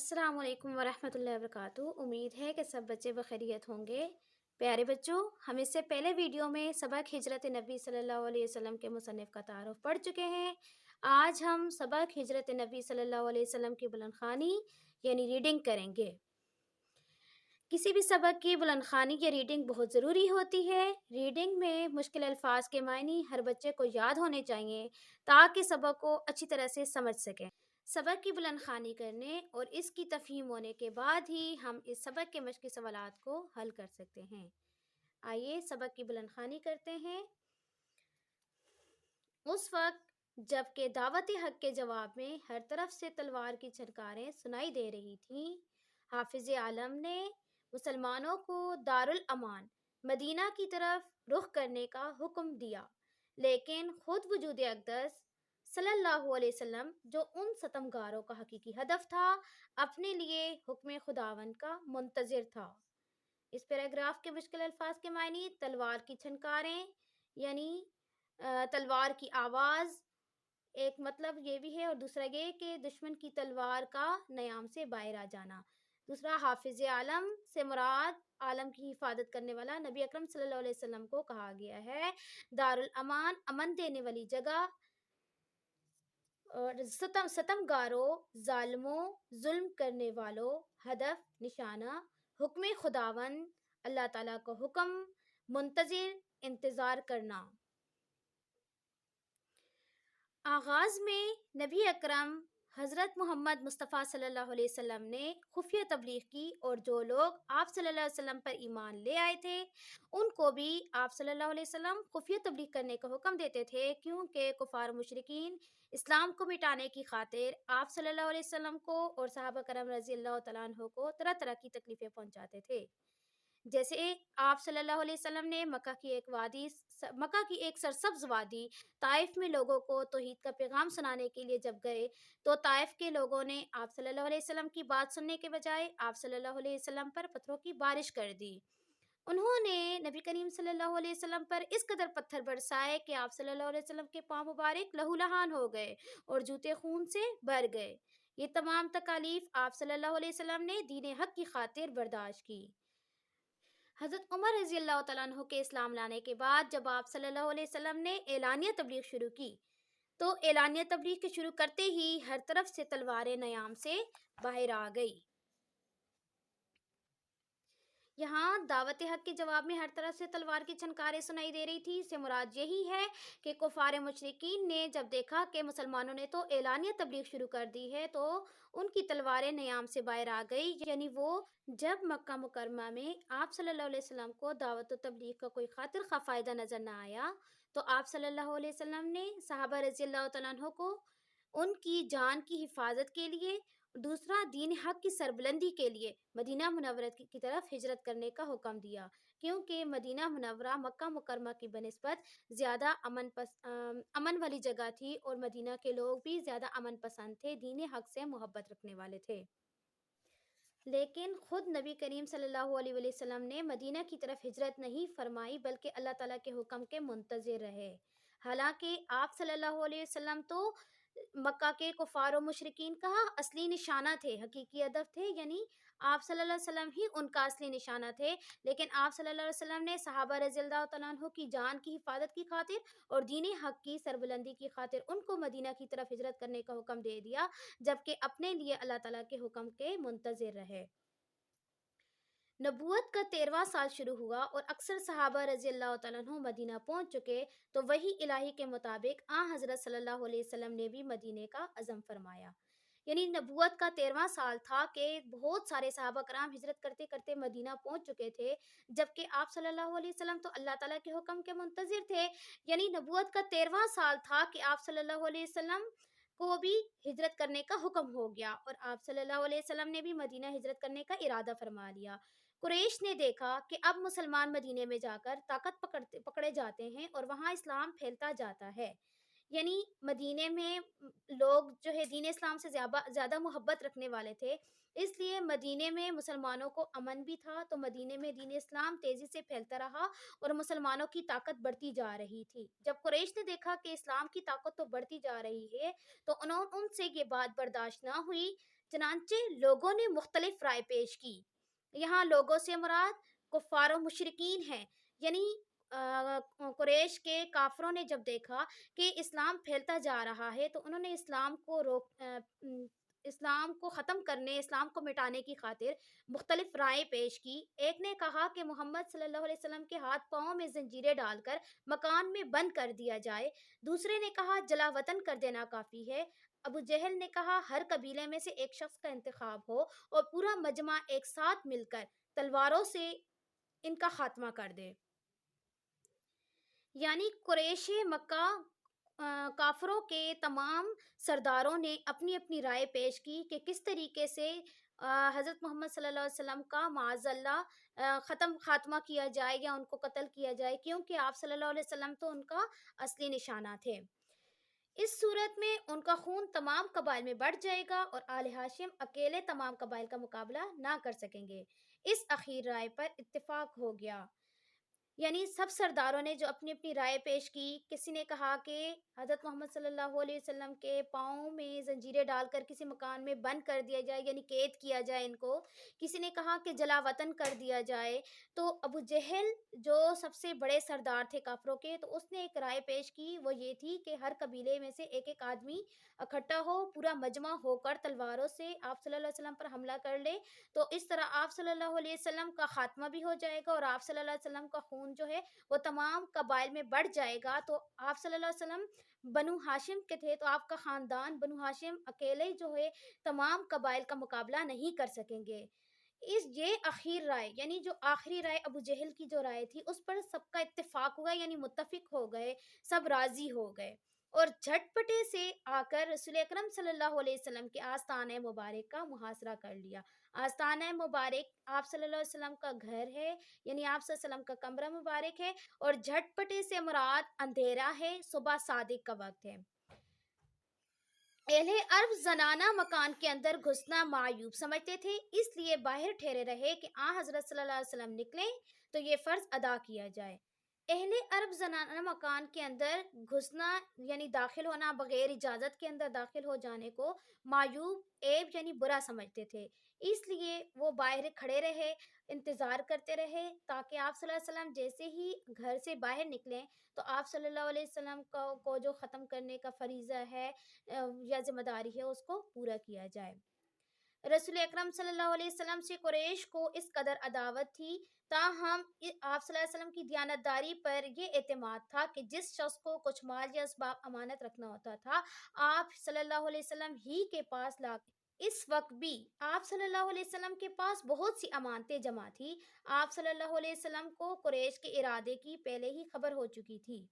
अस्सलाम वालेकुम वरहमतुल्लाहि वबरकातुहू। उम्मीद है कि सब बच्चे बखैरियत होंगे। प्यारे बच्चों, हम इससे पहले वीडियो में सबक हिजरत नबी सल्लल्लाहु अलैहि वसल्लम के मुसन्निफ़ का तारुफ पढ़ चुके हैं। आज हम सबक हिजरत नबी सल्लल्लाहु अलैहि वसल्लम की बुलंदखानी यानी रीडिंग करेंगे। किसी भी सबक की बुलंदखानी या रीडिंग बहुत ज़रूरी होती है। रीडिंग में मुश्किल अल्फाज के मायने हर बच्चे को याद होने चाहिए ताकि सबक को अच्छी तरह से समझ सकें। सबक की बुलंदखानी करने और इसकी तफहीम होने के बाद ही हम इस सबक के मश्की सवालात को हल कर सकते हैं। आइए सबक की बुलंदखानी करते हैं। उस वक्त जबकि दावत हक के जवाब में हर तरफ से तलवार की छनकारें सुनाई दे रही थीं, हाफिज आलम ने मुसलमानों को दारुल अमान मदीना की तरफ रुख करने का हुक्म दिया, लेकिन खुद वजूद अक़दस सल्लल्लाहु अलैहि वसल्लम, जो उन सतमगारों का हकीकी हदफ था, अपने लिए हुक्म खुदावंद का मुंतज़िर था। इस पैराग्राफ के मुश्किल अल्फाज के मायने तलवार की छनकारें यानी तलवार की आवाज़, एक मतलब ये भी है और दूसरा ये कि दुश्मन की तलवार का नयाम से बाहर आ जाना। दूसरा, हाफिज आलम से मुराद आलम की हिफाजत करने वाला नबी अकरम सल्लल्लाहु अलैहि वसल्लम को कहा गया है। दारुल अमान, अमन देने वाली जगह, और सतमगारों, जालिमों, जुल्म करने वालों, हदफ निशाना, हुक्म खुदावंद, अल्लाह ताला का हुक्म, मुंतज़िर, इंतज़ार करना। आगाज़ में नबी अकरम हज़रत मोहम्मद मुस्तफ़ा सल्लल्लाहु अलैहि वसल्लम ने खुफिया तबलीग की और जो लोग आप सल्लल्लाहु अलैहि वसल्लम पर ईमान ले आए थे उनको भी आप सल्लल्लाहु अलैहि वसल्लम खुफिया तबलीग करने का हुक्म देते थे, क्योंकि कुफार मुशरिकीन इस्लाम को मिटाने की खातिर आप सल्लल्लाहु अलैहि वसल्लम को और सहाबा करम रज़ी अल्लाह तआला अन्हु को तरह तरह की तकलीफ़ें पहुंचाते थे। जैसे आप सल्लल्लाहु अलैहि वसल्लम ने मक्का की एक सरसब्ज़ वादी ताइफ में लोगों को तौहीद का पैगाम सुनाने के लिए जब गए, तो ताइफ के लोगों ने आप सल्लल्लाहु अलैहि वसल्लम की बात सुनने के बजाय आप सल्लल्लाहु अलैहि वसल्लम पर पत्थरों की बारिश कर दी। उन्होंने नबी करीम सल्लल्लाहु अलैहि वसल्लम पर इस कदर पत्थर बरसाए कि आप सल्लल्लाहु अलैहि वसल्लम के पाँव मुबारक लहूलुहान हो गए और जूते खून से भर गए। ये तमाम तकालीफ आप सल्लल्लाहु अलैहि वसल्लम ने दीन हक की खातिर बर्दाश्त की। हज़रत उमर रज़ी अल्लाह तआला अन्हु के इस्लाम लाने के बाद जब आप सल्लल्लाहु अलैहि वसल्लम ने एलानिया तबलीग शुरू की, तो एलानिया तबलीग के शुरू करते ही हर तरफ से तलवारें नयाम से बाहर आ गई। यहाँ दावत हक के जवाब में हर तरफ से तलवार की छनकारें सुनाई दे रही थी। इससे मुराद यही है कि कुफार मुशरिकीन ने जब देखा कि मुसलमानों ने तो एलानिया तबलीग शुरू कर दी है, तो उनकी तलवारें नयाम से बाहर आ गई। यानी वो जब मक्का मुकरमा में आप सल्लल्लाहु अलैहि वसल्लम को दावत व तबलीग का कोई खातिर खा फ़ायदा नज़र ना आया, तो आप सल्लल्लाहु अलैहि वसल्लम ने सहाबा रज़ी अल्लाह तआला अन्हु को उनकी जान की हिफाजत के लिए, दूसरा दीन हक की सरबुलंदी के लिए मदीना मुनव्वरा की तरफ हिजरत करने का हुक्म दिया, क्योंकि मदीना मुनव्वरा मक्का मुकरमा की बनिस्बत ज़्यादा अमन वाली जगह थी और मदीना के लोग भी ज़्यादा अमन पसंद थे, दीन हक से मोहब्बत रखने वाले थे। लेकिन खुद नबी करीम सल्लल्लाहु अलैहि वसल्लम ने मदीना की तरफ हिजरत नहीं फरमाई, बल्कि अल्लाह ताला के हुक्म के मुंतज़िर रहे। हालांकि आप सल्लल्लाहु अलैहि वसल्लम तो मक्का के कुफार और मुशरिकीन का असली निशाना थे, हकीकी हदफ थे, यानी आप सल्लल्लाहु अलैहि वसल्लम ही उनका असली निशाना थे। लेकिन आप सल्लल्लाहु अलैहि वसल्लम ने सहाबा रज़ी अल्लाह तआला अन्हु की जान की हिफाजत की खातिर और दीन हक की सरबुलंदी की खातिर उनको मदीना की तरफ हिजरत करने का हुक्म दे दिया, जबकि अपने लिए अल्लाह ताला के हुक्म के मुंतज़िर रहे। नबूवत का 13वां साल शुरू हुआ और अक्सर सहाबा रज़ी अल्लाह तआला अन्हु मदीना पहुंच चुके, तो वही इलाही के मुताबिक हज़रत सल्लल्लाहु अलैहि वसल्लम ने भी मदीने का अज़म फरमाया। यानी नबूवत का 13वां साल था कि बहुत सारे सहाबा कराम हिजरत करते करते मदीना पहुंच चुके थे, जबकि आप सल्लल्लाहु अलैहि वसल्लम तो अल्लाह ताला के हुक्म के मुंतज़िर थे। यानी नबूवत का 13वां साल था कि आप सल्लल्लाहु अलैहि वसल्लम को भी हिजरत करने का हुक्म हो गया और आप सल्लल्लाहु अलैहि वसल्लम ने भी मदीना हिजरत करने का इरादा फरमा लिया। कुरैश ने देखा कि अब मुसलमान मदीने में जाकर ताकत पकड़े जाते हैं और वहाँ इस्लाम फैलता जाता है। यानी मदीने में लोग जो है दीन इस्लाम से ज़्यादा मोहब्बत रखने वाले थे, इसलिए मदीने में मुसलमानों को अमन भी था, तो मदीने में दीन इस्लाम तेज़ी से फैलता रहा और मुसलमानों की ताकत बढ़ती जा रही थी। जब कुरैश ने देखा कि इस्लाम की ताकत तो बढ़ती जा रही है, तो उनसे ये बात बर्दाश्त ना हुई, चनांचे लोगों ने मुख्तलिफ राय पेश की। यहाँ लोगों से मुराद कुफ़ार और मुशरिकीन हैं। यानी कुरैश के काफ़िरों ने जब देखा कि इस्लाम फैलता जा रहा है, तो उन्होंने इस्लाम को ख़त्म करने, इस्लाम को मिटाने की खातिर मुख्तलिफ राय पेश की। एक ने कहा कि मोहम्मद सल्लल्लाहु अलैहि वसल्लम के हाथ पाँव में ज़ंजीरें डालकर मकान में बंद कर दिया जाए। दूसरे ने कहा जला वतन कर देना काफ़ी है। अबू जहल ने कहा हर कबीले में से एक शख्स का इंतखाब हो और पूरा मजमा एक साथ मिलकर तलवारों से इनका खात्मा कर दे। यानी कुरैश मक्का काफरों के तमाम सरदारों ने अपनी अपनी राय पेश की कि किस तरीके से हज़रत मोहम्मद सल्लल्लाहु अलैहि वसल्लम का माज़अल्लाह खात्मा किया जाए या उनको कत्ल किया जाए, क्योंकि आप सल्लल्लाहु अलैहि वसल्लम तो उनका असली निशाना थे। इस सूरत में उनका खून तमाम कबाइल में बढ़ जाएगा और आले हाशिम अकेले तमाम कबाइल का मुकाबला ना कर सकेंगे। इस अखीर राय पर इत्तेफाक हो गया। यानी सब सरदारों ने जो अपनी अपनी राय पेश की, किसी ने कहा कि हज़रत मोहम्मद सल्लल्लाहु अलैहि वसल्लम के पाँव में ज़ंजीरें डालकर किसी मकान में बंद कर दिया जाए, यानी कैद किया जाए इनको। किसी ने कहा कि जला वतन कर दिया जाए। तो अबू जहल जो सबसे बड़े सरदार थे काफरों के, तो उसने एक राय पेश की, वो ये थी कि हर कबीले में से एक एक आदमी इकट्ठा हो, पूरा मजमा होकर तलवारों से आप सल्लल्लाहु अलैहि वसल्लम पर हमला कर ले। तो इस तरह आप सल्लल्लाहु अलैहि वसल्लम का खात्मा भी हो जाएगा और आप सल्लल्लाहु अलैहि वसल्लम का खून जो है वो तमाम कबाइल में बढ़ जाएगा। तो आप सल्लल्लाहु अलैहि वसल्लम बनु हाशिम के थे, तो आपका खानदान बनु हाशिम अकेले जो है तमाम कबाइल का मुकाबला नहीं कर सकेंगे। इस ये आखिर राय, यानी जो आखिरी राय अबू जहल की जो राय थी, उस पर सबका इत्तेफाक हुआ, यानी मुत्तफिक हो गए, सब राजी हो गए और झटपटे से आकर रसूल अकरम सल्लल्लाहु अलैहि वसल्लम के आस्ताने मुबारक का मुहासरा कर लिया। आस्ताना मुबारक आप सल्लल्लाहु अलैहि वसल्लम का घर है, यानी आप सल्लल्लाहु अलैहि वसल्लम का कमरा मुबारक है और झटपटे से मुराद अंधेरा है, सुबह सादिक का वक्त है। अहले अरब जनाना मकान के अंदर घुसना मायूब समझते थे, इसलिए बाहर ठहरे रहे कि आ हजरत सल्लल्लाहु अलैहि वसल्लम निकले तो ये फर्ज अदा किया जाए। अहले अरब जनाना मकान के अंदर घुसना यानी दाखिल होना, बगैर इजाज़त के अंदर दाखिल हो जाने को मायूब, ऐब यानी बुरा समझते थे। इसलिए वो बाहर खड़े रहे, इंतज़ार करते रहे ताकि आप सल्लल्लाहु अलैहि वसल्लम जैसे ही घर से बाहर निकलें, तो आप सल्लल्लाहु अलैहि वसल्लम को जो ख़त्म करने का फरीज़ा है या ज़िम्मेदारी है, उसको पूरा किया जाए। रसूल अकरम सल्लल्लाहु अलैहि वसल्लम से कुरैश को इस कदर अदावत थी, ताहम आप सल्लल्लाहु अलैहि वसल्लम की दियानतदारी पर यह एतमाद था कि जिस शख्स को कुछ माल या असबाब अमानत रखना होता था, आप सल्लल्लाहु अलैहि वसल्लम ही के पास ला। इस वक्त भी आप सल्लल्लाहु अलैहि वसल्लम के पास बहुत सी अमानतें जमा थी। आप सल्लल्लाहु अलैहि वसल्लम को कुरैश के इरादे की पहले ही खबर हो चुकी थी।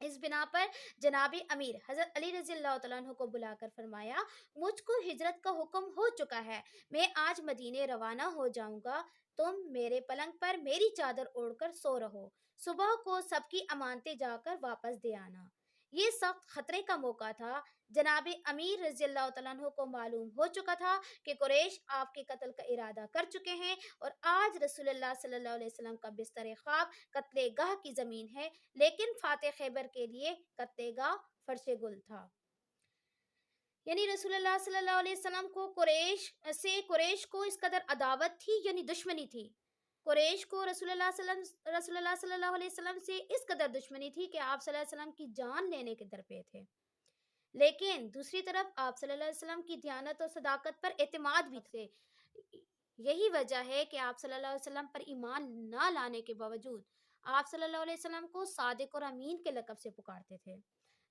इस बिना पर जनाब अमीर हज़रत अली रज़ी अल्लाह तआला अन्हु को बुलाकर फरमाया, मुझको हिजरत का हुक्म हो चुका है, मैं आज मदीने रवाना हो जाऊंगा। तुम मेरे पलंग पर मेरी चादर ओढ़कर सो रहो, सुबह को सबकी अमानतें जाकर वापस दे आना। ये सख्त खतरे का मौका था। जनाब अमीर रज़ी अल्लाह तआला अन्हु को मालूम हो चुका था कि कुरैश आपके कत्ल का इरादा कर चुके हैं और आज रसूलुल्लाह सल्लल्लाहु अलैहि वसल्लम का बिस्तर ख्वाब कत्ले गाह की ज़मीन है, लेकिन फ़ाते खैबर के लिए कत्तेगा फर्श गुल था। यानी रसूलुल्लाह सल्लल्लाहु अलैहि वसल्लम को कुरैश को इस कदर अदावत थी, यानी दुश्मनी थी। कुरैश को रसूलुल्लाह सल्लल्लाहु अलैहि वसल्लम से इस कदर दुश्मनी थी कि आप सल्लल्लाहु अलैहि वसल्लम की जान लेने के दर पे थे। लेकिन दूसरी तरफ आप सल्लल्लाहु अलैहि वसल्लम की दियानत और सदाकत पर एतमाद भी थे। यही वजह है कि आप सल्लल्लाहु अलैहि वसल्लम पर ईमान ना लाने के बावजूद आप सल्लल्लाहु अलैहि वसल्लम को सादिक और अमीन के लक़ब से पुकारते थे।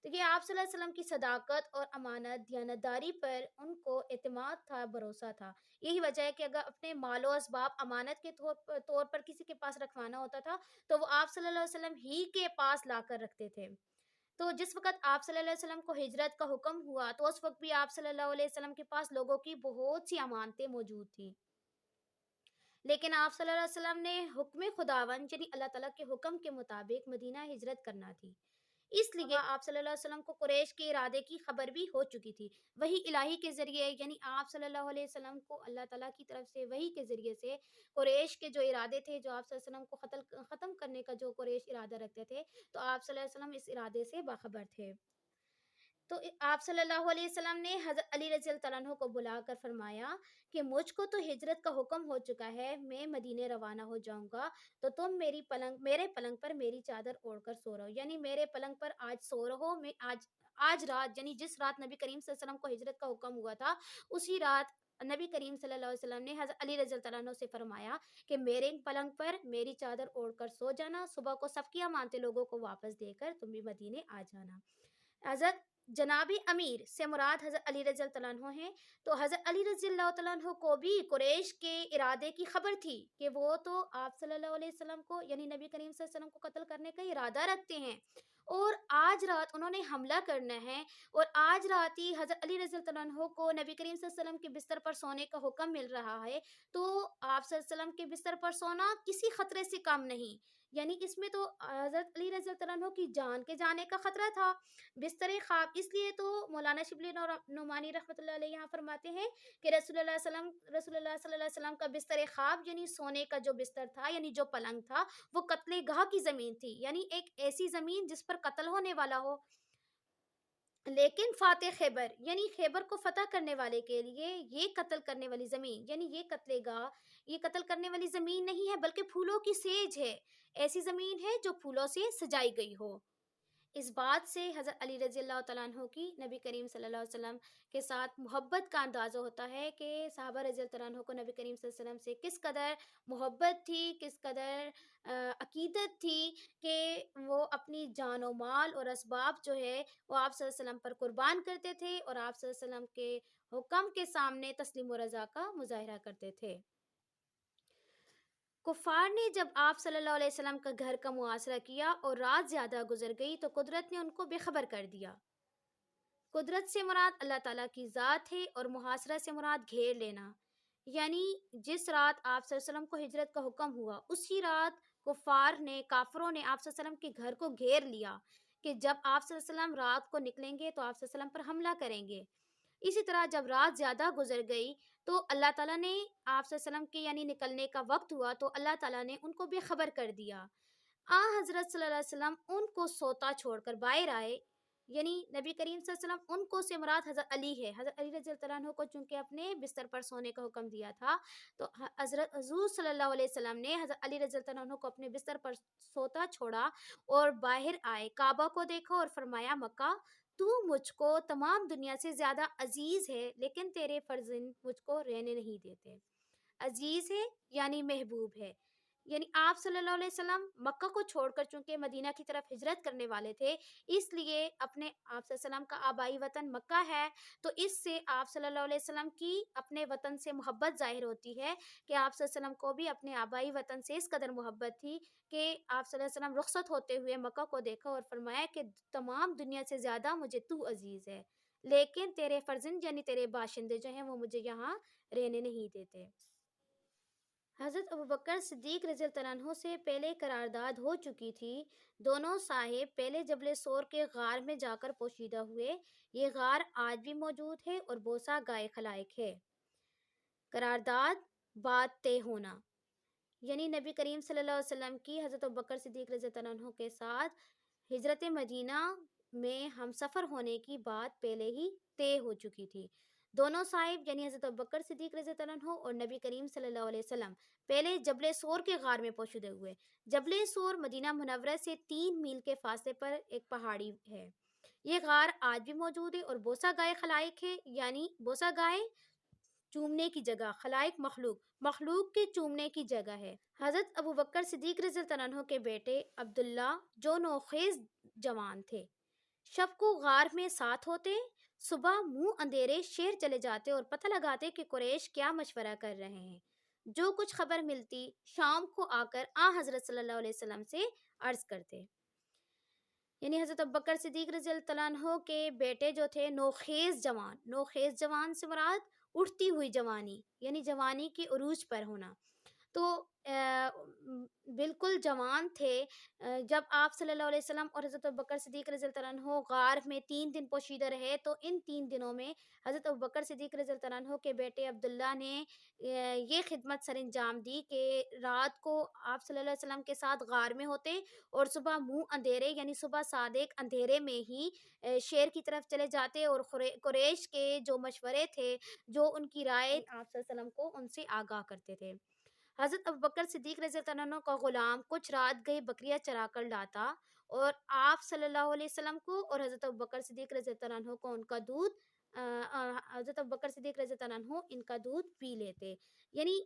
तो ये आप सल्लल्लाहु अलैहि वसल्लम की सदाकत और अमानत, दियानतदारी पर उनको एतमाद था, भरोसा था। यही वजह है कि अगर अपने मालो असबाब अमानत के तौर पर किसी के पास रखवाना होता था, तो वो आप सल्लल्लाहु अलैहि वसल्लम ही के पास लाकर रखते थे। तो जिस वक़्त आप सल्लल्लाहु अलैहि वसल्लम को हिजरत का हुक्म हुआ, तो उस वक़्त भी आप सल्लल्लाहु अलैहि वसल्लम के पास लोगों की बहुत सी अमानतें मौजूद थी। लेकिन आप सल्लल्लाहु अलैहि वसल्लम ने हुक्म खुदावंद यानी अल्लाह ताला के हुक्म के मुताबिक मदीना हिजरत करना थी। इसलिए आप सल्लल्लाहु अलैहि वसल्लम को कुरैश के इरादे की खबर भी हो चुकी थी। वही इलाही के ज़रिए, यानी आप सल्लल्लाहु अलैहि वसल्लम को अल्लाह ताला की तरफ से वही के ज़रिए से कुरैश के जो इरादे थे, जो आप सल्लल्लाहु अलैहि वसल्लम को ख़त्म करने का जो कुरैश इरादा रखते थे, तो आप सल्लल्लाहु अलैहि वसल्लम इस इरादे से बाखबर थे। तो आप सल्लल्लाहु अलैहि वसल्लम ने हज़रत अली रज़ी अल्लाह तआला अन्हु को बुलाकर फरमाया कि मुझको तो हिजरत का हुक्म हो चुका है, मैं मदीने रवाना हो जाऊँगा, तो तुम मेरे पलंग पर मेरी चादर ओढ़कर सो रहो। यानी मेरे पलंग पर आज सो रहो, मैं आज आज रात यानी जिस रात नबी करीम सल्लल्लाहु अलैहि वसल्लम को हिजरत का हुक्म हुआ था, उसी रात नबी करीम सल्लल्लाहु अलैहि वसल्लम ने हज़रत अली रज़ी अल्लाह तआला अन्हु से फरमाया कि मेरे पलंग पर मेरी चादर ओढ़कर सो जाना, सुबह को सफ़किया मानते लोगों को वापस देकर तुम भी मदीने आ जाना। हज़रत जनाबी अमीर से मुराद हज़रत अली रज़ी अल्लाह तआला अन्हु हैं। तो हज़रत अली रज़ी अल्लाह तआला अन्हु को भी कुरैश के इरादे की खबर थी कि वो तो आप सल्लल्लाहु अलैहि वसल्लम को यानी नबी करीम सल्लल्लाहु अलैहि वसल्लम को कत्ल करने का इरादा रखते हैं और आज रात उन्होंने हमला करना है और आज रात ही हज़रत अली रज़ी अल्लाह तआला अन्हु को नबी करीम सल्लल्लाहु अलैहि वसल्लम के बिस्तर पर सोने का हुक्म मिल रहा है। तो आप सल्लल्लाहु अलैहि वसल्लम के बिस्तर पर सोना किसी खतरे से कम नहीं, यानी इसमें तो हज़रत अली रज़ी अल्लाह तआला अन्हु की जान के जाने का खतरा था। बिस्तर ख्वाब इसलिए तो मौलाना शिबली नुमानी रहमतुल्लाह अलैह यहाँ फरमाते हैं कि रसूलुल्लाह सल्लल्लाहु अलैहि वसल्लम का बिस्तर ख्वाब यानी सोने का जो बिस्तर था यानी जो पलंग था वो कत्ले गाह की ज़मीन थी, यानी एक ऐसी ज़मीन जिस पर कत्ल होने वाला हो। लेकिन फ़ाते खैबर यानी खैबर को फ़तह करने वाले के लिए ये कत्ल करने वाली ज़मीन यानी ये कत्ले गाह, ये कत्ल करने वाली ज़मीन नहीं है बल्कि फूलों की सेज है। ऐसी ज़मीन है जो फूलों से सजाई गई हो। इस बात से हज़रत अली रज़ी अल्लाह तआला अन्हु की नबी करीम सल्लल्लाहु अलैहि वसल्लम के साथ मोहब्बत का अंदाज़ा होता है कि सहाबा रज़ी अल्लाह तआला अन्हु को नबी करीम सल्लल्लाहु अलैहि वसल्लम से किस कदर मोहब्बत थी, किस कदर अक़ीदत थी कि वो अपनी जान और माल और असबाब जो है वो आप सल्लल्लाहु अलैहि वसल्लम पर कुर्बान करते थे और आप सल्लल्लाहु अलैहि वसल्लम के हुक्म के सामने तस्लीम व रज़ा का मुज़ाहिरा करते थे। कुफ़ार ने जब आप सल्लल्लाहु अलैहि वसल्लम का घर का मुआसरा किया और रात ज़्यादा गुज़र गई तो कुदरत ने उनको बेखबर कर दिया। कुदरत से मुराद अल्लाह ताला की ज़ात है और मुहासरा से मुराद घेर लेना। यानी जिस रात आप सल्लल्लाहु अलैहि वसल्लम को हिजरत का हुक्म हुआ, उसी रात काफ़िरों ने आप सल्लल्लाहु अलैहि वसल्लम के घर को घेर लिया कि जब आप सल्लल्लाहु अलैहि वसल्लम रात को निकलेंगे तो आप सल्लल्लाहु अलैहि वसल्लम पर हमला करेंगे। इसी तरह जब रात ज़्यादा गुज़र गई तो अल्लाह ताला ने आप सल्लल्लाहु अलैहि वसल्लम के यानी निकलने का वक़्त हुआ तो अल्लाह ताला ने उनको बेखबर कर दिया। हज़रत सल्लल्लाहु अलैहि वसल्लम उनको सोता छोड़कर बाहर आए, यानी नबी करीम सल्लल्लाहु अलैहि वसल्लम उनको से मुराद हज़रत अली है। हज़रत अली रज़ी अल्लाह अन्हु को चूँकि अपने बिस्तर पर सोने का हुक्म दिया था, तो हज़रत हुज़ूर सल्लल्लाहु अलैहि वसल्लम ने हज़रत अली रज़ी अल्लाह अन्हु को अपने बिस्तर पर सोता छोड़ा और बाहर आए, काबा को देखा और फरमाया मक्का तू मुझको तमाम दुनिया से ज़्यादा अज़ीज़ है, लेकिन तेरे फ़र्ज़िंद मुझको रहने नहीं देते। अजीज़ है यानी महबूब है। यानी आप सल्लल्लाहु अलैहि वसल्लम मक्का को छोड़कर चूँकि मदीना की तरफ हिजरत करने वाले थे, इसलिए अपने आप सल्लल्लाहु अलैहि वसल्लम का आबाई वतन मक्का है, तो इससे आप सल्लल्लाहु अलैहि वसल्लम की अपने वतन से मोहब्बत ज़ाहिर होती है कि आप सल्लल्लाहु अलैहि वसल्लम को भी अपने आबाई वतन से इस कदर मोहब्बत थी कि आप सल्लल्लाहु अलैहि वसल्लम रुखसत होते हुए मक्का को देखा और फरमाया कि तमाम दुनिया से ज़्यादा मुझे तू अज़ीज़ है, लेकिन तेरे फ़र्ज़िंद यानी तेरे बाशिंदे जो हैं वो मुझे यहाँ रहने नहीं देते। हज़रत अबू बकर सिद्दीक़ रज़ियल्लाहु अन्हु से पहले करारदाद हो चुकी थी। दोनों साहिब पहले जबल सोर के गार में जाकर पोशीदा हुए। ये गार आज भी मौजूद है और बोसा गाय खलाइक है। करारदाद बात तय होना यानी नबी करीम सल्लल्लाहु अलैहि वसल्लम की हज़रत अबू बकर सिद्दीक़ रज़ियल्लाहु अन्हु के साथ हिजरत मदीना में हम सफ़र होने की बात पहले ही तय हो चुकी थी। दोनों साहिब यानी हज़रत अबू बकर सिद्दीक़ रज़ियल्लाहु अन्हु और नबी करीम सल्लल्लाहु अलैहि वसल्लम पहले जबल सोर के गार में पोशीदे हुए। जबल सोर मदीना मुनव्वरा से 3 मील के फासले पर एक पहाड़ी है। ये गार आज भी मौजूद है और बोसा गाय खलाइक है, यानी बोसा गाय चूमने की जगह, खलाइक मखलूक, मखलूक के चूमने की जगह है। हज़रत अबू बकर सिद्दीक़ रज़ियल्लाहु अन्हु के बेटे अब्दुल्ला जो नौखेज़ जवान थे, शब को गार में साथ होते, सुबह मुंह अंधेरे शहर चले जाते और पता लगाते कि कुरैश क्या मशवरा कर रहे हैं। जो कुछ खबर मिलती शाम को आकर हज़रत सल्लल्लाहु अलैहि वसल्लम से अर्ज़ करते। यानी हज़रत अबू बकर सिद्दीक़ रज़ियल्लाहु अन्हु के बेटे जो थे नौखेज़ जवान से मुराद उठती हुई जवानी यानी जवानी के उरूज पर होना। तो بالکل جوان تھے، جب آپ صلی اللہ علیہ وسلم اور حضرت ابوبکر صدیق رضی اللہ عنہ غار میں 3 دن پوشیدہ رہے، تو ان 3 دنوں میں حضرت ابوبکر صدیق رضی اللہ عنہ کے بیٹے عبداللہ نے یہ خدمت سر انجام دی کہ رات کو آپ صلی اللہ علیہ وسلم کے ساتھ غار میں ہوتے، اور صبح منہ اندھیرے یعنی صبح صادق اندھیرے میں ہی شیر کی طرف چلے جاتے، اور قریش کے جو مشورے تھے، جو ان کی رائے آپ صلی اللہ علیہ وسلم کو ان سے آگاہ کرتے تھے۔ حضرت ابوبکر صدیق رضی اللہ عنہ کا غلام کچھ رات گئے بکریاں چرا کر لاتا، اور آپ صلی اللہ علیہ وسلم کو اور حضرت ابوبکر صدیق رضی اللہ عنہ کو ان کا دودھ حضرت ابوبکر صدیق رضی اللہ عنہ ان کا دودھ پی لیتے، یعنی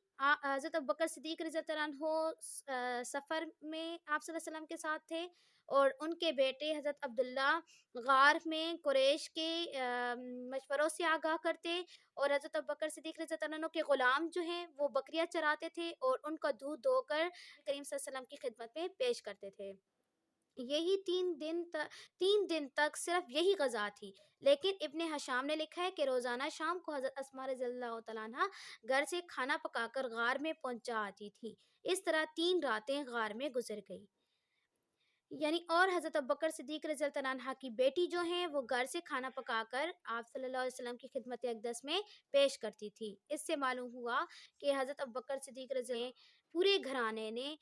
حضرت ابوبکر صدیق رضی اللہ عنہ سفر میں آپ صلی اللہ علیہ وسلم کے ساتھ تھے، اور ان کے بیٹے حضرت عبداللہ غار میں قریش کے مشوروں سے آگاہ کرتے، اور حضرت ابوبکر صدیق رضی اللہ عنہ کے غلام جو ہیں وہ بکریاں چراتے تھے، اور ان کا دودھ دو کر کریم صلی اللہ علیہ وسلم کی خدمت میں پیش کرتے تھے۔ یہی 3 دن تک صرف یہی غذا تھی، لیکن ابن حشام نے لکھا ہے کہ روزانہ شام کو حضرت اسماء رضی اللہ تعالیٰ عنہ گھر سے کھانا پکا کر غار میں پہنچا آتی تھی۔ اس طرح 3 راتیں غار میں گزر گئی، یعنی اور حضرت ابوبکر صدیق رضی اللہ عنہ کی بیٹی جو ہیں وہ گھر سے کھانا پکا کر آپ صلی اللہ علیہ وسلم کی خدمت اقدس میں پیش کرتی تھی۔ اس سے معلوم ہوا کہ حضرت ابوبکر صدیق رضی اللہ عنہ پورے گھرانے نے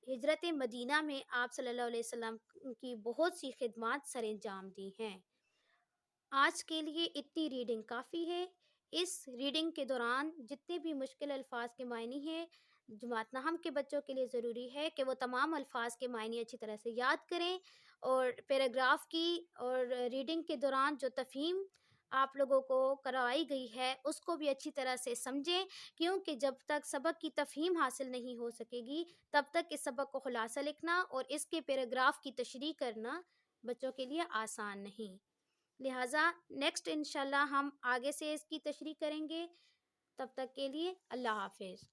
ہجرت مدینہ میں آپ صلی اللہ علیہ وسلم کی بہت سی خدمات سر انجام دی ہیں۔ آج کے لیے اتنی ریڈنگ کافی ہے۔ اس ریڈنگ کے دوران جتنے بھی مشکل الفاظ کے معنی ہیں، جماعت نہم کے بچوں کے لیے ضروری ہے کہ وہ تمام الفاظ کے معنی اچھی طرح سے یاد کریں، اور پیراگراف کی اور ریڈنگ کے دوران جو تفہیم آپ لوگوں کو کروائی گئی ہے اس کو بھی اچھی طرح سے سمجھیں، کیونکہ جب تک سبق کی تفہیم حاصل نہیں ہو سکے گی تب تک اس سبق کو خلاصہ لکھنا اور اس کے پیراگراف کی تشریح کرنا بچوں کے لیے آسان نہیں۔ لہٰذا نیکسٹ انشاءاللہ ہم آگے سے اس کی تشریح کریں گے۔ تب تک کے لیے اللہ حافظ۔